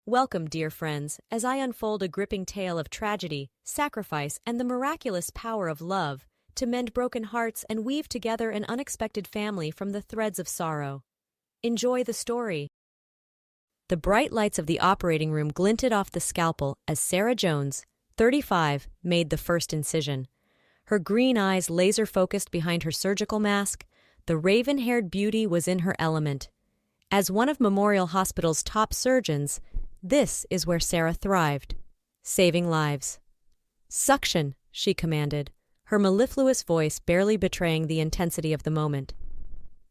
Welcome, dear friends, as I unfold a gripping tale of tragedy, sacrifice, and the miraculous power of love to mend broken hearts and weave together an unexpected family from the threads of sorrow. Enjoy the story. The bright lights of the operating room glinted off the scalpel as Sarah Jones, 35, made the first incision. Her green eyes laser-focused behind her surgical mask, the raven-haired beauty was in her element. As one of Memorial Hospital's top surgeons, this is where Sarah thrived, saving lives. "Suction," she commanded, her mellifluous voice barely betraying the intensity of the moment.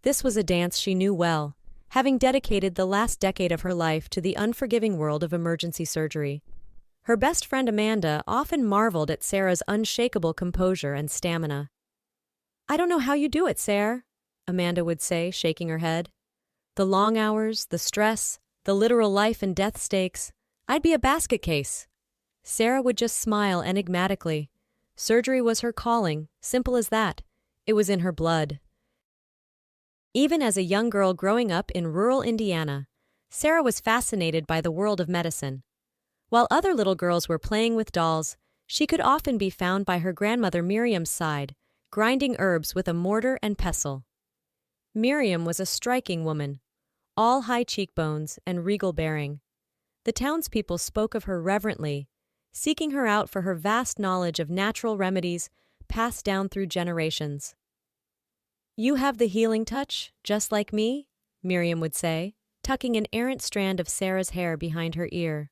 This was a dance she knew well, having dedicated the last decade of her life to the unforgiving world of emergency surgery. Her best friend Amanda often marveled at Sarah's unshakable composure and stamina. "I don't know how you do it, Sarah," Amanda would say, shaking her head. "The long hours, the stress, the literal life and death stakes. I'd be a basket case." Sarah would just smile enigmatically. Surgery was her calling, simple as that. It was in her blood. Even as a young girl growing up in rural Indiana, Sarah was fascinated by the world of medicine. While other little girls were playing with dolls, she could often be found by her grandmother Miriam's side, grinding herbs with a mortar and pestle. Miriam was a striking woman, all high cheekbones and regal bearing. The townspeople spoke of her reverently, seeking her out for her vast knowledge of natural remedies passed down through generations. "You have the healing touch, just like me," Miriam would say, tucking an errant strand of Sarah's hair behind her ear.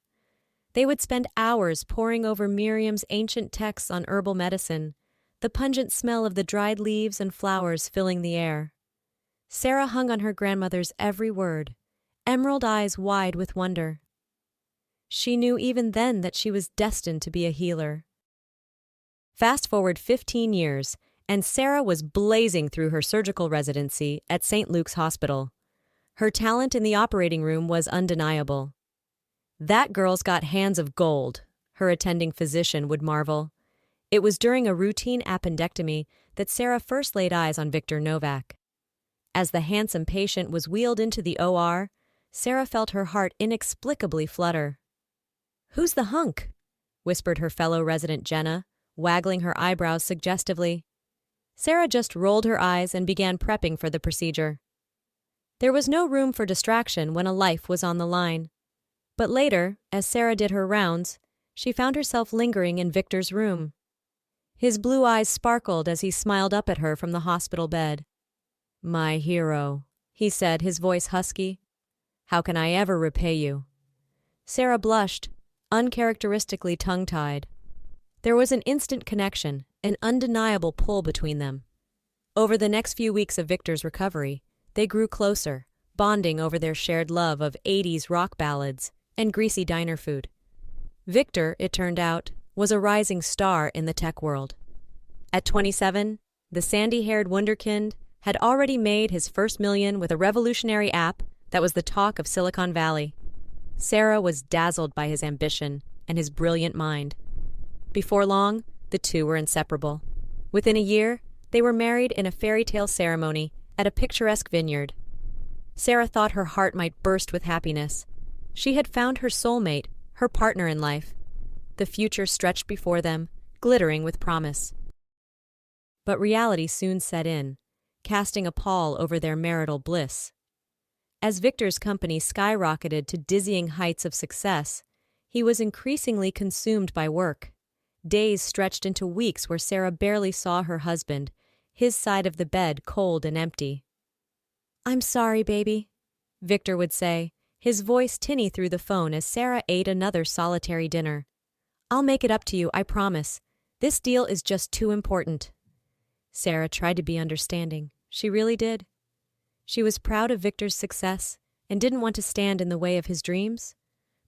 They would spend hours poring over Miriam's ancient texts on herbal medicine, the pungent smell of the dried leaves and flowers filling the air. Sarah hung on her grandmother's every word, emerald eyes wide with wonder. She knew even then that she was destined to be a healer. Fast forward 15 years, and Sarah was blazing through her surgical residency at St. Luke's Hospital. Her talent in the operating room was undeniable. "That girl's got hands of gold," her attending physician would marvel. It was during a routine appendectomy that Sarah first laid eyes on Victor Novak. As the handsome patient was wheeled into the OR, Sarah felt her heart inexplicably flutter. "Who's the hunk?" whispered her fellow resident Jenna, waggling her eyebrows suggestively. Sarah just rolled her eyes and began prepping for the procedure. There was no room for distraction when a life was on the line. But later, as Sarah did her rounds, she found herself lingering in Victor's room. His blue eyes sparkled as he smiled up at her from the hospital bed. "My hero," he said, his voice husky. "How can I ever repay you?" Sarah blushed, uncharacteristically tongue-tied. There was an instant connection, an undeniable pull between them. Over the next few weeks of Victor's recovery, they grew closer, bonding over their shared love of 80s rock ballads and greasy diner food. Victor, it turned out, was a rising star in the tech world. At 27, the sandy-haired wunderkind had already made his first million with a revolutionary app that was the talk of Silicon Valley. Sarah was dazzled by his ambition and his brilliant mind. Before long, the two were inseparable. Within a year, they were married in a fairy tale ceremony at a picturesque vineyard. Sarah thought her heart might burst with happiness. She had found her soulmate, her partner in life. The future stretched before them, glittering with promise. But reality soon set in, casting a pall over their marital bliss. As Victor's company skyrocketed to dizzying heights of success, he was increasingly consumed by work. Days stretched into weeks where Sarah barely saw her husband, his side of the bed cold and empty. "I'm sorry, baby," Victor would say, his voice tinny through the phone as Sarah ate another solitary dinner. "I'll make it up to you, I promise. This deal is just too important." Sarah tried to be understanding. She really did. She was proud of Victor's success and didn't want to stand in the way of his dreams.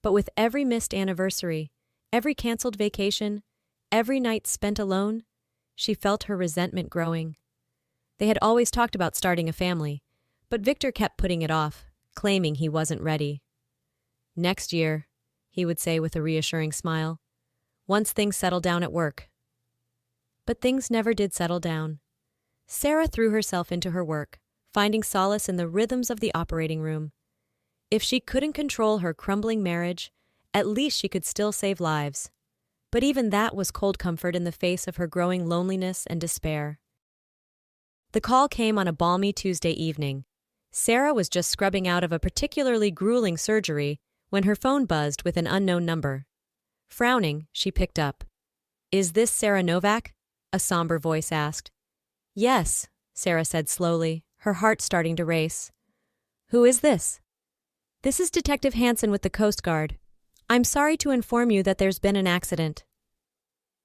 But with every missed anniversary, every canceled vacation, every night spent alone, she felt her resentment growing. They had always talked about starting a family, but Victor kept putting it off, claiming he wasn't ready. "Next year," he would say with a reassuring smile, "once things settle down at work." But things never did settle down. Sarah threw herself into her work, finding solace in the rhythms of the operating room. If she couldn't control her crumbling marriage, At least she could still save lives. But even that was cold comfort in the face of her growing loneliness and despair. The call came on a balmy Tuesday evening. Sarah was just scrubbing out of a particularly grueling surgery when her phone buzzed with an unknown number. Frowning, she picked up. "Is this Sarah Novak?" a somber voice asked. "Yes," Sarah said slowly, her heart starting to race. "Who is this?" "This is Detective Hansen with the Coast Guard. I'm sorry to inform you that there's been an accident."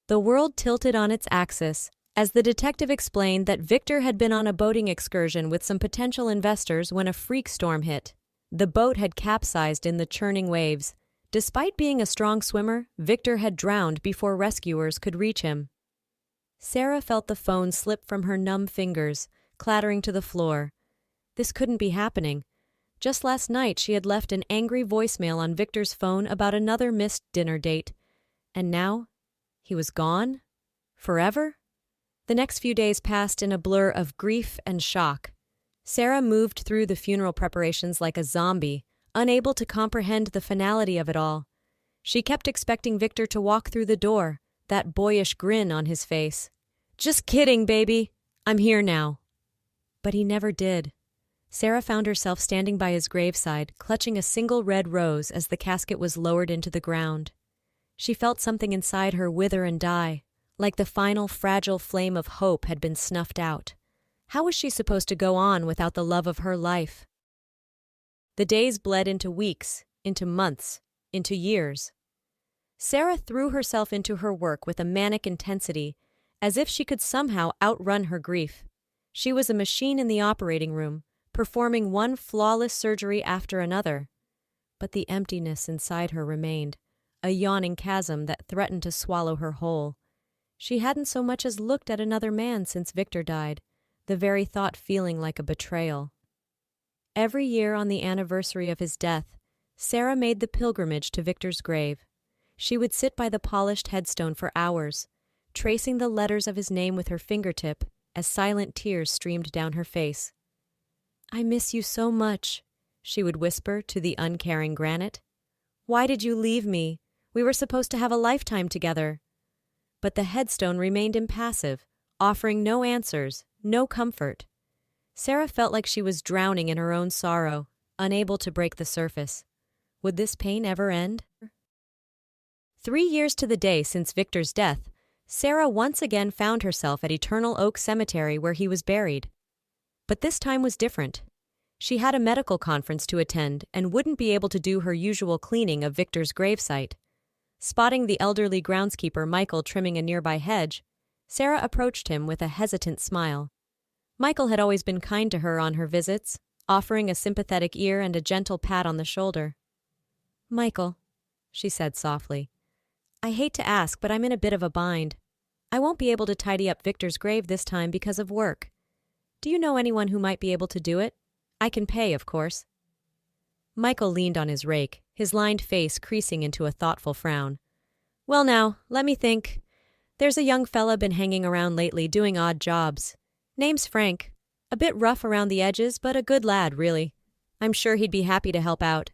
The world tilted on its axis as the detective explained that Victor had been on a boating excursion with some potential investors when a freak storm hit. The boat had capsized in the churning waves. Despite being a strong swimmer, Victor had drowned before rescuers could reach him. Sarah felt the phone slip from her numb fingers, clattering to the floor. This couldn't be happening. Just last night she had left an angry voicemail on Victor's phone about another missed dinner date. And now? He was gone? Forever? The next few days passed in a blur of grief and shock. Sarah moved through the funeral preparations like a zombie, unable to comprehend the finality of it all. She kept expecting Victor to walk through the door, that boyish grin on his face. "Just kidding, baby. I'm here now." But he never did. Sarah found herself standing by his graveside, clutching a single red rose as the casket was lowered into the ground. She felt something inside her wither and die, like the final fragile flame of hope had been snuffed out. How was she supposed to go on without the love of her life? The days bled into weeks, into months, into years. Sarah threw herself into her work with a manic intensity, as if she could somehow outrun her grief. She was a machine in the operating room, performing one flawless surgery after another. But the emptiness inside her remained, a yawning chasm that threatened to swallow her whole. She hadn't so much as looked at another man since Victor died, the very thought feeling like a betrayal. Every year on the anniversary of his death, Sarah made the pilgrimage to Victor's grave. She would sit by the polished headstone for hours, tracing the letters of his name with her fingertip as silent tears streamed down her face. "I miss you so much," she would whisper to the uncaring granite. "Why did you leave me? We were supposed to have a lifetime together." But the headstone remained impassive, offering no answers, no comfort. Sarah felt like she was drowning in her own sorrow, unable to break the surface. Would this pain ever end? 3 years to the day since Victor's death, Sarah once again found herself at Eternal Oak Cemetery where he was buried. But this time was different. She had a medical conference to attend and wouldn't be able to do her usual cleaning of Victor's gravesite. Spotting the elderly groundskeeper Michael trimming a nearby hedge, Sarah approached him with a hesitant smile. Michael had always been kind to her on her visits, offering a sympathetic ear and a gentle pat on the shoulder. "Michael," she said softly, "I hate to ask, but I'm in a bit of a bind. I won't be able to tidy up Victor's grave this time because of work. Do you know anyone who might be able to do it? I can pay, of course." Michael leaned on his rake, his lined face creasing into a thoughtful frown. "Well now, let me think. There's a young fella been hanging around lately doing odd jobs. Name's Frank. A bit rough around the edges, but a good lad, really. I'm sure he'd be happy to help out."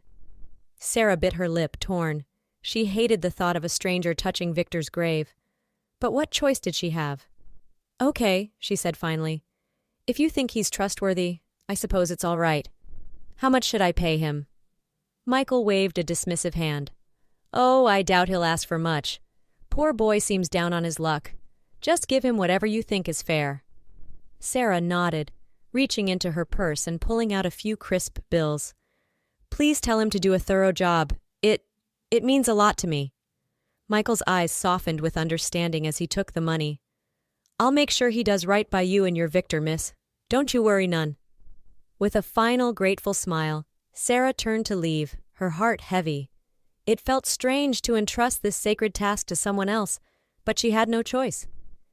Sarah bit her lip, torn. She hated the thought of a stranger touching Victor's grave. But what choice did she have? "Okay," she said finally. "If you think he's trustworthy, I suppose it's all right. How much should I pay him?" Michael waved a dismissive hand. "Oh, I doubt he'll ask for much. Poor boy seems down on his luck. Just give him whatever you think is fair." Sarah nodded, reaching into her purse and pulling out a few crisp bills. "Please tell him to do a thorough job. It means a lot to me." Michael's eyes softened with understanding as he took the money. "I'll make sure he does right by you and your Victor, miss. Don't you worry none." With a final grateful smile, Sarah turned to leave, her heart heavy. It felt strange to entrust this sacred task to someone else, but she had no choice.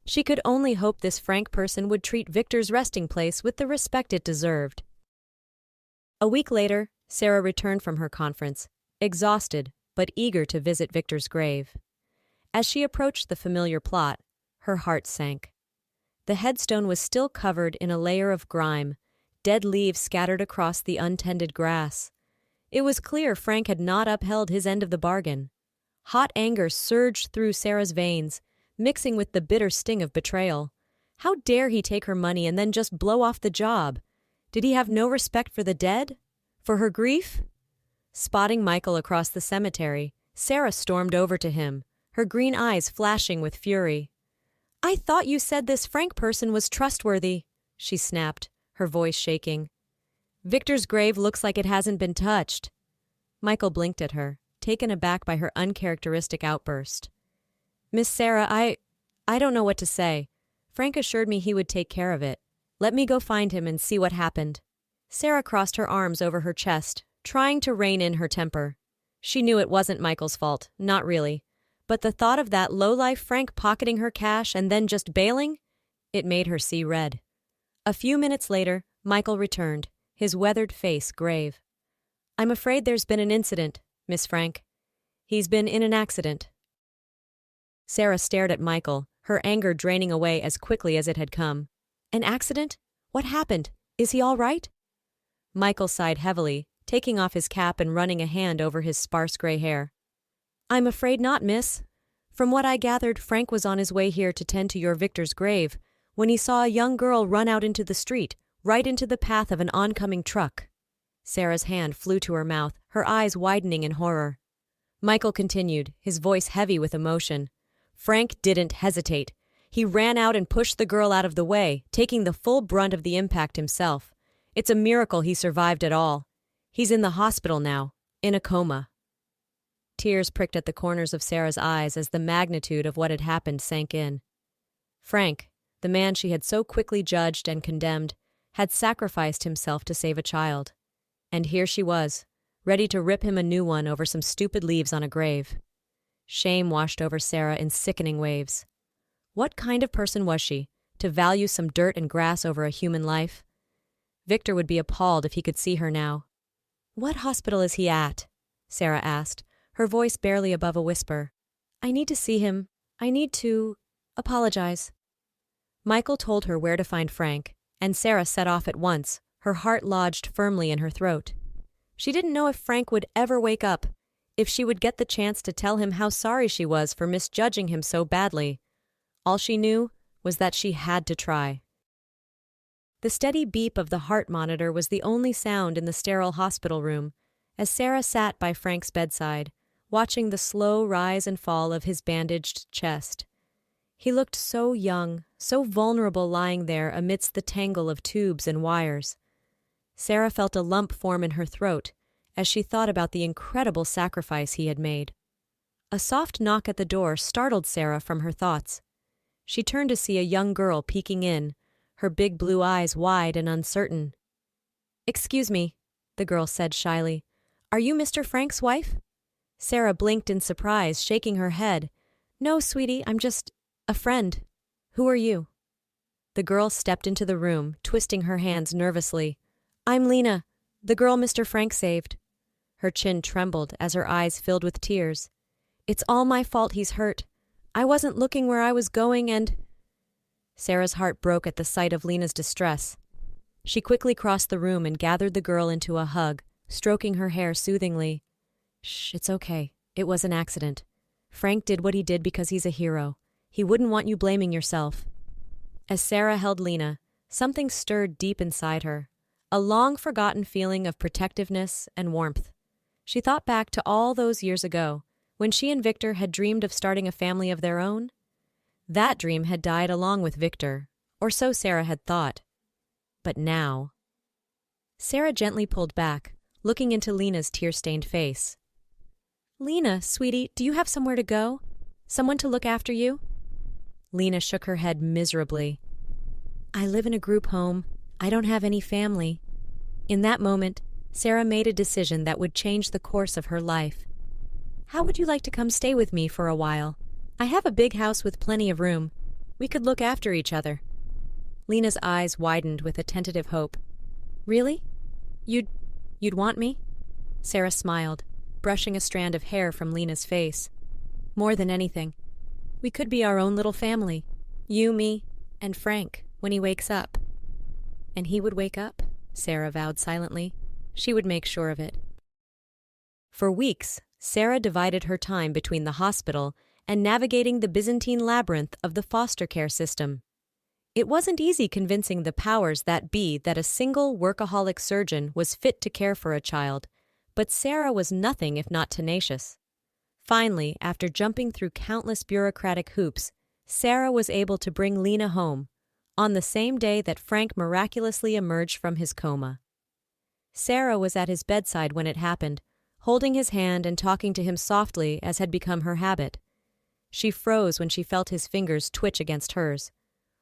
She could only hope this frank person would treat Victor's resting place with the respect it deserved. A week later, Sarah returned from her conference, exhausted but eager to visit Victor's grave. As she approached the familiar plot, her heart sank. The headstone was still covered in a layer of grime, dead leaves scattered across the untended grass. It was clear Frank had not upheld his end of the bargain. Hot anger surged through Sarah's veins, mixing with the bitter sting of betrayal. How dare he take her money and then just blow off the job? Did he have no respect for the dead? For her grief? Spotting Michael across the cemetery, Sarah stormed over to him, her green eyes flashing with fury. "I thought you said this Frank person was trustworthy," she snapped, her voice shaking. "Victor's grave looks like it hasn't been touched." Michael blinked at her, taken aback by her uncharacteristic outburst. "Miss Sarah, I don't know what to say. Frank assured me he would take care of it. Let me go find him and see what happened." Sarah crossed her arms over her chest, trying to rein in her temper. She knew it wasn't Michael's fault, not really. But the thought of that lowlife Frank pocketing her cash and then just bailing? It made her see red. A few minutes later, Michael returned, his weathered face grave. "I'm afraid there's been an incident, Miss Frank. He's been in an accident." Sarah stared at Michael, her anger draining away as quickly as it had come. "An accident? What happened? Is he all right?" Michael sighed heavily, taking off his cap and running a hand over his sparse gray hair. "I'm afraid not, miss. From what I gathered, Frank was on his way here to tend to your Victor's grave when he saw a young girl run out into the street, right into the path of an oncoming truck." Sarah's hand flew to her mouth, her eyes widening in horror. Michael continued, his voice heavy with emotion. "Frank didn't hesitate. He ran out and pushed the girl out of the way, taking the full brunt of the impact himself. It's a miracle he survived at all. He's in the hospital now, in a coma." Tears pricked at the corners of Sarah's eyes as the magnitude of what had happened sank in. Frank, the man she had so quickly judged and condemned, had sacrificed himself to save a child. And here she was, ready to rip him a new one over some stupid leaves on a grave. Shame washed over Sarah in sickening waves. What kind of person was she, to value some dirt and grass over a human life? Victor would be appalled if he could see her now. "What hospital is he at?" Sarah asked, her voice barely above a whisper. "I need to see him. I need to apologize." Michael told her where to find Frank, and Sarah set off at once, her heart lodged firmly in her throat. She didn't know if Frank would ever wake up, if she would get the chance to tell him how sorry she was for misjudging him so badly. All she knew was that she had to try. The steady beep of the heart monitor was the only sound in the sterile hospital room, as Sarah sat by Frank's bedside, watching the slow rise and fall of his bandaged chest. He looked so young, so vulnerable lying there amidst the tangle of tubes and wires. Sarah felt a lump form in her throat as she thought about the incredible sacrifice he had made. A soft knock at the door startled Sarah from her thoughts. She turned to see a young girl peeking in, her big blue eyes wide and uncertain. "Excuse me," the girl said shyly. "Are you Mr. Frank's wife?" Sarah blinked in surprise, shaking her head. "No, sweetie, I'm just a friend. Who are you?" The girl stepped into the room, twisting her hands nervously. "I'm Lena, the girl Mr. Frank saved." Her chin trembled as her eyes filled with tears. "It's all my fault he's hurt. I wasn't looking where I was going and—" Sarah's heart broke at the sight of Lena's distress. She quickly crossed the room and gathered the girl into a hug, stroking her hair soothingly. "Shh, it's okay. It was an accident. Frank did what he did because he's a hero. He wouldn't want you blaming yourself." As Sarah held Lena, something stirred deep inside her, a long-forgotten feeling of protectiveness and warmth. She thought back to all those years ago, when she and Victor had dreamed of starting a family of their own. That dream had died along with Victor, or so Sarah had thought. But now... Sarah gently pulled back, looking into Lena's tear-stained face. "Lena, sweetie, do you have somewhere to go? Someone to look after you?" Lena shook her head miserably. "I live in a group home. I don't have any family." In that moment, Sarah made a decision that would change the course of her life. "How would you like to come stay with me for a while? I have a big house with plenty of room. We could look after each other." Lena's eyes widened with a tentative hope. "Really? You'd want me?" Sarah smiled, brushing a strand of hair from Lena's face. "More than anything. We could be our own little family. You, me, and Frank, when he wakes up." "And he would wake up?" Sarah vowed silently. She would make sure of it. For weeks, Sarah divided her time between the hospital and navigating the Byzantine labyrinth of the foster care system. It wasn't easy convincing the powers that be that a single workaholic surgeon was fit to care for a child, but Sarah was nothing if not tenacious. Finally, after jumping through countless bureaucratic hoops, Sarah was able to bring Lena home, on the same day that Frank miraculously emerged from his coma. Sarah was at his bedside when it happened, holding his hand and talking to him softly as had become her habit. She froze when she felt his fingers twitch against hers.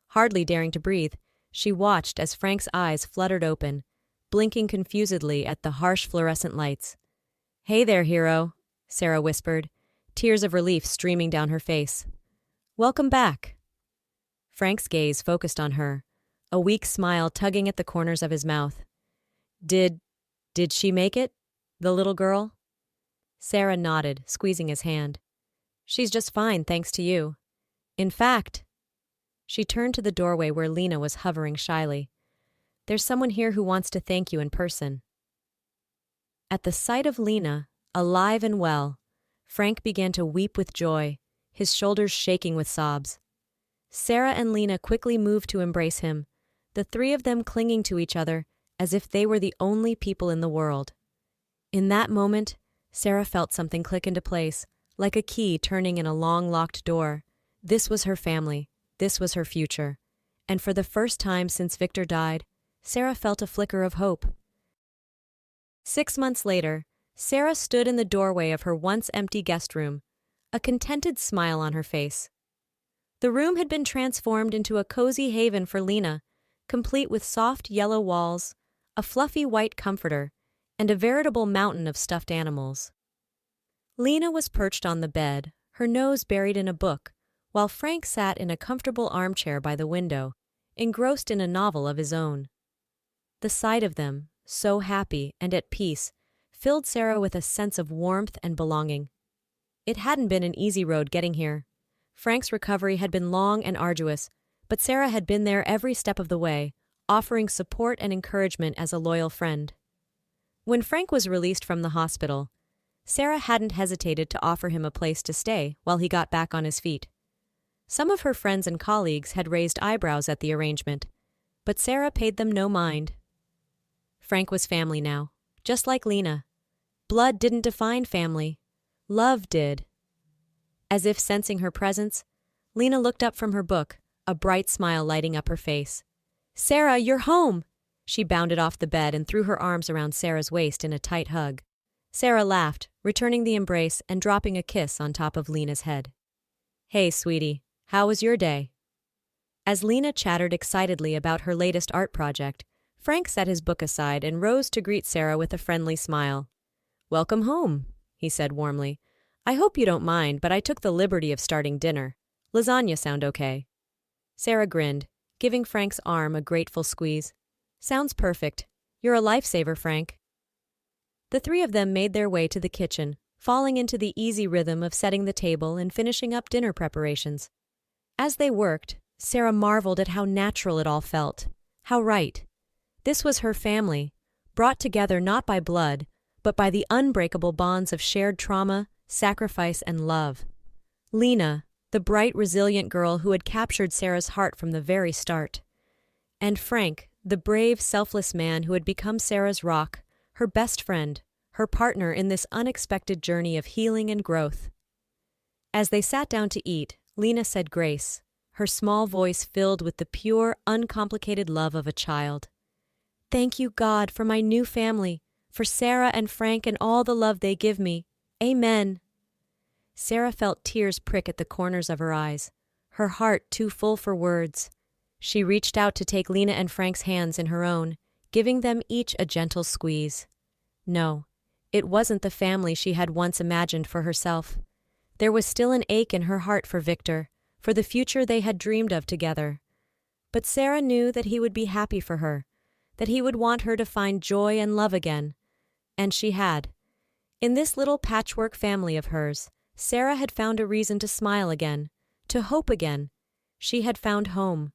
Hardly daring to breathe, she watched as Frank's eyes fluttered open, blinking confusedly at the harsh fluorescent lights. "Hey there, hero," Sarah whispered, tears of relief streaming down her face. "Welcome back." Frank's gaze focused on her, a weak smile tugging at the corners of his mouth. Did she make it? The little girl?" Sarah nodded, squeezing his hand. "She's just fine, thanks to you. In fact," she turned to the doorway where Lena was hovering shyly, "there's someone here who wants to thank you in person." At the sight of Lena, alive and well, Frank began to weep with joy, his shoulders shaking with sobs. Sarah and Lena quickly moved to embrace him, the three of them clinging to each other as if they were the only people in the world. In that moment, Sarah felt something click into place, like a key turning in a long-locked door. This was her family. This was her future. And for the first time since Victor died, Sarah felt a flicker of hope. 6 months later, Sarah stood in the doorway of her once empty guest room, a contented smile on her face. The room had been transformed into a cozy haven for Lena, complete with soft yellow walls, a fluffy white comforter, and a veritable mountain of stuffed animals. Lena was perched on the bed, her nose buried in a book, while Frank sat in a comfortable armchair by the window, engrossed in a novel of his own. The sight of them, so happy and at peace, filled Sarah with a sense of warmth and belonging. It hadn't been an easy road getting here. Frank's recovery had been long and arduous, but Sarah had been there every step of the way, offering support and encouragement as a loyal friend. When Frank was released from the hospital, Sarah hadn't hesitated to offer him a place to stay while he got back on his feet. Some of her friends and colleagues had raised eyebrows at the arrangement, but Sarah paid them no mind. Frank was family now, just like Lena. Blood didn't define family. Love did. As if sensing her presence, Lena looked up from her book, a bright smile lighting up her face. "Sarah, you're home!" She bounded off the bed and threw her arms around Sarah's waist in a tight hug. Sarah laughed, returning the embrace and dropping a kiss on top of Lena's head. "Hey, sweetie, how was your day?" As Lena chattered excitedly about her latest art project, Frank set his book aside and rose to greet Sarah with a friendly smile. "Welcome home," he said warmly. "I hope you don't mind, but I took the liberty of starting dinner. Lasagna sound okay?" Sarah grinned, giving Frank's arm a grateful squeeze. "Sounds perfect. You're a lifesaver, Frank." The three of them made their way to the kitchen, falling into the easy rhythm of setting the table and finishing up dinner preparations. As they worked, Sarah marveled at how natural it all felt, how right. This was her family, brought together not by blood, but by the unbreakable bonds of shared trauma, sacrifice, and love. Lena, the bright, resilient girl who had captured Sarah's heart from the very start. And Frank, the brave, selfless man who had become Sarah's rock, her best friend, her partner in this unexpected journey of healing and growth. As they sat down to eat, Lena said grace, her small voice filled with the pure, uncomplicated love of a child. "Thank you, God, for my new family, for Sarah and Frank and all the love they give me. Amen." Sarah felt tears prick at the corners of her eyes, her heart too full for words. She reached out to take Lena and Frank's hands in her own, giving them each a gentle squeeze. No, it wasn't the family she had once imagined for herself. There was still an ache in her heart for Victor, for the future they had dreamed of together. But Sarah knew that he would be happy for her, that he would want her to find joy and love again. And she had. In this little patchwork family of hers, Sarah had found a reason to smile again, to hope again. She had found home,